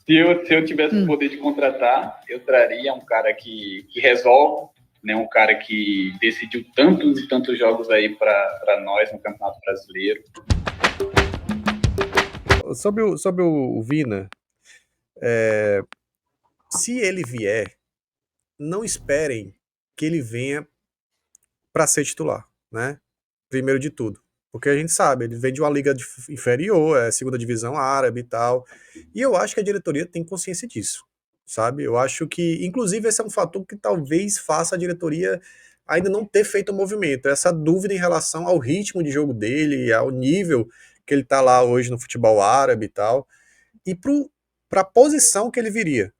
Se eu tivesse o poder de contratar, eu traria um cara que resolve, né, um cara que decidiu tantos e tantos jogos aí para nós no Campeonato Brasileiro. Sobre o Vina, se ele vier, não esperem que ele venha para ser titular, né? Primeiro de tudo. Porque a gente sabe, ele vem de uma liga inferior, é segunda divisão árabe e tal. E eu acho que a diretoria tem consciência disso, sabe? Eu acho que, inclusive, esse é um fator que talvez faça a diretoria ainda não ter feito o movimento. Essa dúvida em relação ao ritmo de jogo dele, ao nível que ele tá lá hoje no futebol árabe e tal. E para a posição que ele viria.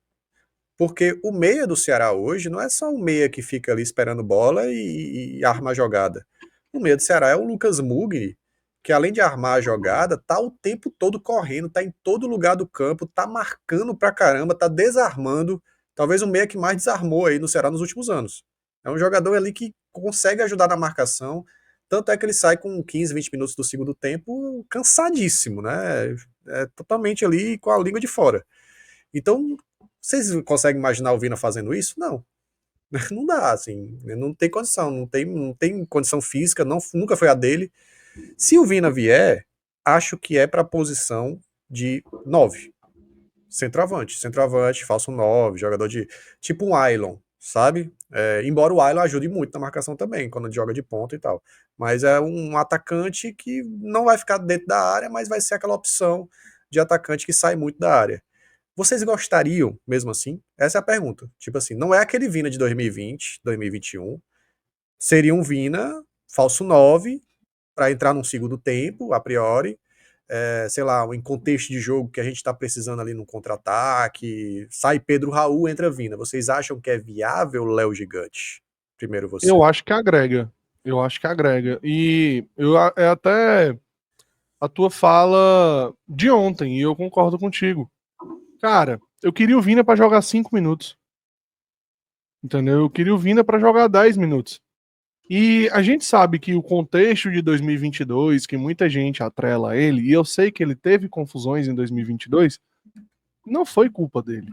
Porque o meia do Ceará hoje não é só um meia que fica ali esperando bola e arma a jogada. O meia do Ceará é o Lucas Mugni, que além de armar a jogada, tá o tempo todo correndo, tá em todo lugar do campo, tá marcando pra caramba, tá desarmando. Talvez o meia que mais desarmou aí no Ceará nos últimos anos. É um jogador ali que consegue ajudar na marcação, tanto é que ele sai com 15, 20 minutos do segundo tempo cansadíssimo, né? É totalmente ali com a língua de fora. Então, vocês conseguem imaginar o Vina fazendo isso? Não. Não dá, assim. Não tem condição. Não tem condição física, nunca foi a dele. Se o Vina vier, acho que é para a posição de 9. Centroavante. Centroavante, falso 9, jogador de. Tipo um Ailon, sabe? Embora o Ailon ajude muito na marcação também, quando joga de ponta e tal. Mas é um atacante que não vai ficar dentro da área, mas vai ser aquela opção de atacante que sai muito da área. Vocês gostariam, mesmo assim? Essa é a pergunta. Tipo assim, não é aquele Vina de 2020, 2021. Seria um Vina falso 9 para entrar num segundo tempo, a priori. Sei lá, em contexto de jogo que a gente está precisando ali no contra-ataque. Sai Pedro Raul, entra Vina. Vocês acham que é viável, Léo Gigante? Primeiro você. Eu acho que agrega. Eu acho que agrega. E é até a tua fala de ontem, e eu concordo contigo. Cara, eu queria o Vina pra jogar 5 minutos. Entendeu? Eu queria o Vina pra jogar 10 minutos. E a gente sabe que o contexto de 2022, que muita gente atrela a ele, e eu sei que ele teve confusões em 2022, não foi culpa dele.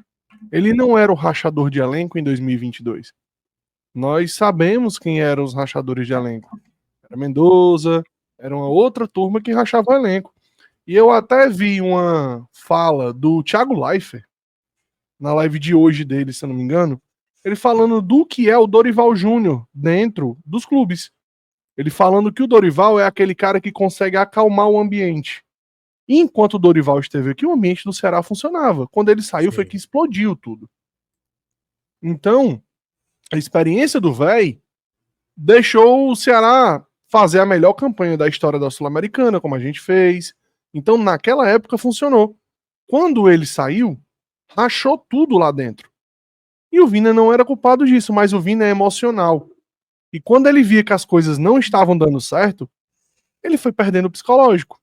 Ele não era o rachador de elenco em 2022. Nós sabemos quem eram os rachadores de elenco. Era Mendoza, era uma outra turma que rachava o elenco. E eu até vi uma fala do Thiago Leifert, na live de hoje dele, se eu não me engano, ele falando do que é o Dorival Júnior dentro dos clubes. Ele falando que o Dorival é aquele cara que consegue acalmar o ambiente. E enquanto o Dorival esteve aqui, o ambiente do Ceará funcionava. Quando ele saiu, foi que explodiu tudo. Então, a experiência do véi deixou o Ceará fazer a melhor campanha da história da Sul-Americana, como a gente fez. Então, naquela época, funcionou. Quando ele saiu, rachou tudo lá dentro. E o Vina não era culpado disso, mas o Vina é emocional. E quando ele via que as coisas não estavam dando certo, ele foi perdendo o psicológico.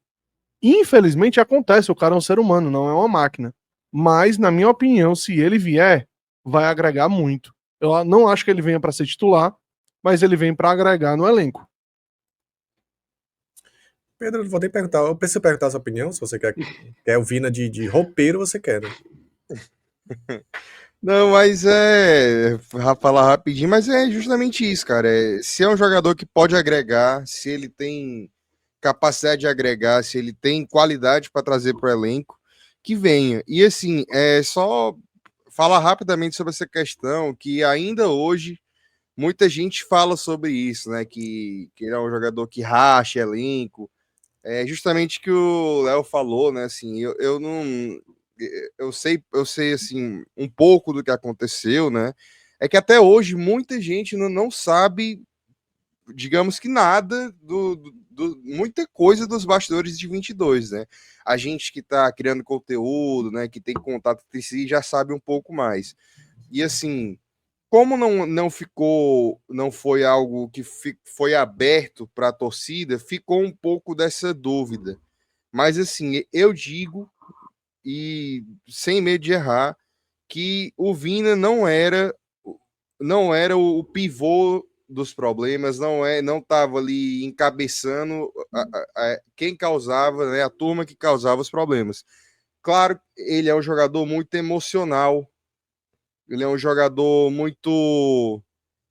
Infelizmente acontece, o cara é um ser humano, não é uma máquina. Mas, na minha opinião, se ele vier, vai agregar muito. Eu não acho que ele venha para ser titular, mas ele vem para agregar no elenco. Pedro, vou nem perguntar. Eu preciso perguntar a sua opinião, se você quer o Vina de roupeiro, você quer, né? Não, mas falar rapidinho, mas é justamente isso, cara. Se é um jogador que pode agregar, se ele tem capacidade de agregar, se ele tem qualidade para trazer para o elenco, que venha. E assim, só falar rapidamente sobre essa questão, que ainda hoje muita gente fala sobre isso, né? Que ele é um jogador que racha elenco. É justamente o que o Léo falou, né? Assim, eu não. Eu sei assim, um pouco do que aconteceu, né? É que até hoje muita gente não sabe, digamos que nada muita coisa dos bastidores de 22, né? A gente que tá criando conteúdo, né? Que tem contato entre si, já sabe um pouco mais. E assim, como não foi algo que foi aberto para a torcida, ficou um pouco dessa dúvida. Mas assim, eu digo, e sem medo de errar, que o Vina não era o pivô dos problemas, não estava ali encabeçando quem causava, né, a turma que causava os problemas. claro, ele é um jogador muito emocional. Ele é um jogador muito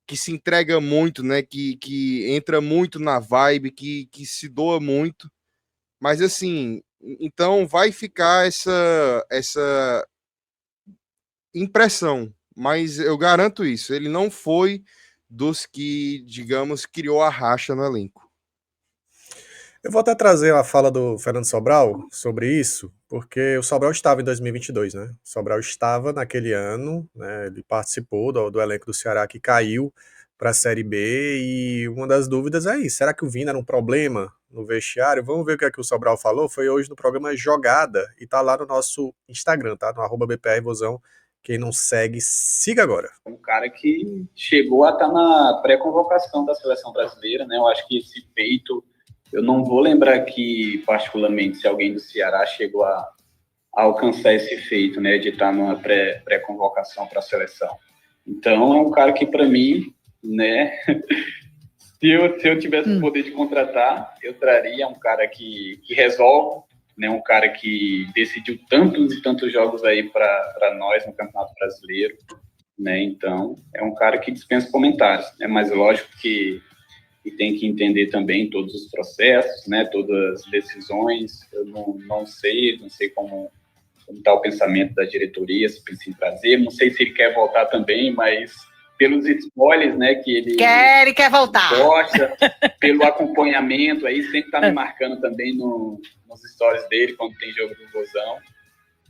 que se entrega muito, né? Que entra muito na vibe, que se doa muito. Mas assim, então vai ficar essa impressão. Mas eu garanto isso, ele não foi dos que, digamos, criou a racha no elenco. Eu vou até trazer a fala do Fernando Sobral sobre isso, porque o Sobral estava em 2022, né? O Sobral estava naquele ano, né? Ele participou do elenco do Ceará que caiu para a Série B e uma das dúvidas é isso, será que o Vina era um problema no vestiário? Vamos ver o que é que o Sobral falou, foi hoje no programa Jogada e tá lá no nosso Instagram, tá? No @BPRVozão. Quem não segue, siga agora. Um cara que chegou a estar na pré-convocação da seleção brasileira, né? Eu acho que esse feito, eu não vou lembrar aqui particularmente se alguém do Ceará chegou a alcançar esse feito, né? De estar numa pré-convocação para a seleção. Então, é um cara que, para mim, né? Se eu tivesse o poder de contratar, eu traria um cara que resolve, né, um cara que decidiu tantos e tantos jogos aí para nós no Campeonato Brasileiro, né? Então, é um cara que dispensa comentários, né? Mas lógico que tem que entender também todos os processos, né? Todas as decisões. Eu não sei como está o pensamento da diretoria, se pensa em trazer. Não sei se ele quer voltar também, mas pelos spoilers, né, que ele quer voltar. Gosta, pelo acompanhamento, aí sempre tá me marcando também nos stories dele, quando tem jogo do Vozão.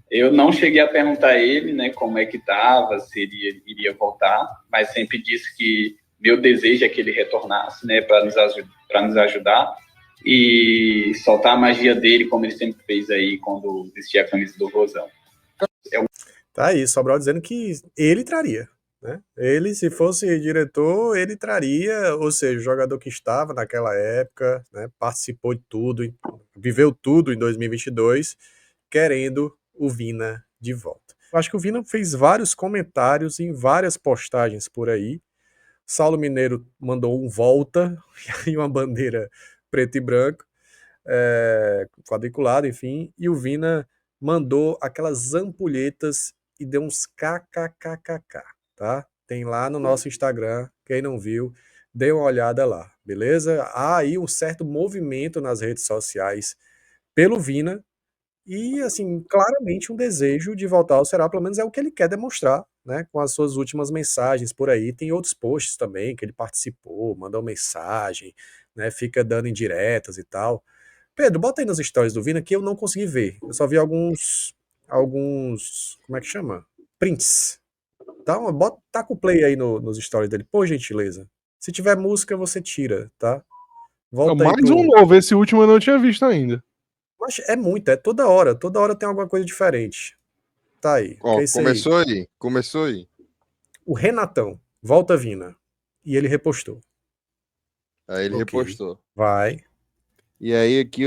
Eu não cheguei a perguntar a ele, né, como é que tava, se ele iria voltar, mas sempre disse que meu desejo é que ele retornasse, né, para nos ajudar e soltar a magia dele, como ele sempre fez aí quando vestia a camisa do Vozão. Tá aí, Sobral dizendo que ele traria. Né? Ele, se fosse diretor, ele traria, ou seja, o jogador que estava naquela época, né, participou de tudo, viveu tudo em 2022, querendo o Vina de volta. Eu acho que o Vina fez vários comentários em várias postagens por aí. Saulo Mineiro mandou um volta, e uma bandeira preto e branco, quadriculado, enfim, e o Vina mandou aquelas ampulhetas e deu uns kkkk. Tá? Tem lá no nosso Instagram, quem não viu, dê uma olhada lá, beleza? Há aí um certo movimento nas redes sociais pelo Vina e, assim, claramente um desejo de voltar ao Ceará, pelo menos é o que ele quer demonstrar, né? Com as suas últimas mensagens por aí. Tem outros posts também que ele participou, mandou mensagem, né? Fica dando indiretas e tal. Pedro, bota aí nos stories do Vina que eu não consegui ver. Eu só vi alguns, como é que chama? Prints. Então, taca o play aí nos stories dele, por gentileza. Se tiver música, você tira, tá? Volta mais aí pro... um novo, esse último eu não tinha visto ainda. Mas é muito, toda hora tem alguma coisa diferente. Tá aí. Ó, que é isso aí? Começou aí. O Renatão, volta Vina. E ele repostou. Aí ele repostou. Vai. E aí aqui,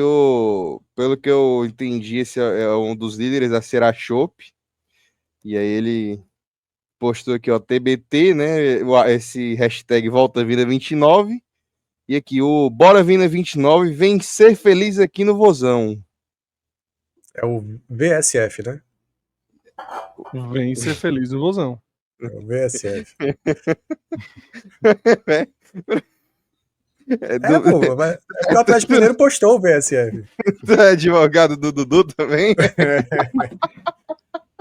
pelo que eu entendi, esse é um dos líderes da Serachop. E aí ele postou aqui, ó, TBT, né? Esse hashtag Volta Vina 29. E aqui, o Bora Vina 29 vem ser feliz aqui no Vozão. É o VSF, né? Vem ser feliz no Vozão. É o VSF. Pô, mas o Atlético Mineiro postou o VSF. Tu é advogado do Dudu também?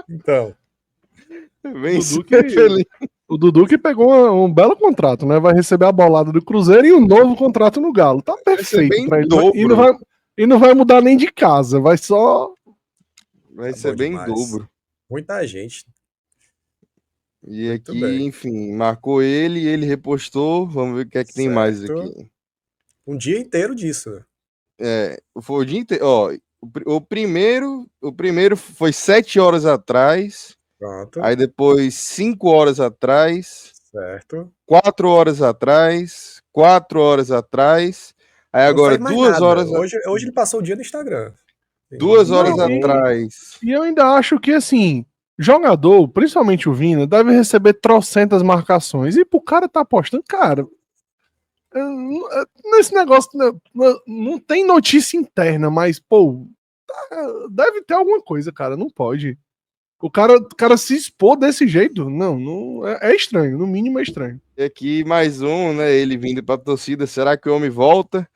Então. Vem ser feliz. O Dudu que pegou um belo contrato, né? Vai receber a bolada do Cruzeiro e um novo contrato no Galo. Tá perfeito pra ele. E não vai mudar nem de casa, vai só... Vai ser bem demais. Dobro. Muita gente. E muito aqui, bem. Enfim, marcou ele repostou. Vamos ver o que é que tem mais aqui. Um dia inteiro disso, né? Foi o dia inteiro. Ó, o primeiro foi 7 horas atrás. Pronto. Aí depois 5 horas atrás. Certo. 4 horas atrás. 4 horas atrás. Aí não agora 2 horas. Hoje ele passou o dia no Instagram. 2 horas atrás. E eu ainda acho que, assim, jogador, principalmente o Vina, deve receber trocentas marcações. E pro cara tá apostando, cara, nesse negócio não tem notícia interna, mas, pô, deve ter alguma coisa, cara. Não pode. O cara se expor desse jeito, não é estranho. No mínimo é estranho. E aqui mais um, né? Ele vindo pra torcida. Será que o homem volta?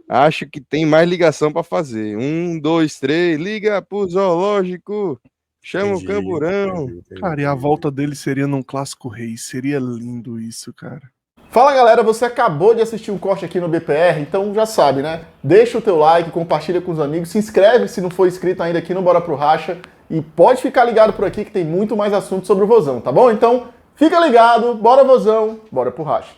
Acho que tem mais ligação pra fazer. 1, 2, 3, liga pro zoológico. Chama o camburão. Cara, e a volta dele seria num Clássico Rei. Seria lindo isso, cara. Fala galera, você acabou de assistir um corte aqui no BPR, então já sabe, né? Deixa o teu like, compartilha com os amigos, se inscreve se não for inscrito ainda aqui no Bora Pro Racha e pode ficar ligado por aqui que tem muito mais assunto sobre o Vozão, tá bom? Então fica ligado, bora Vozão, bora pro Racha.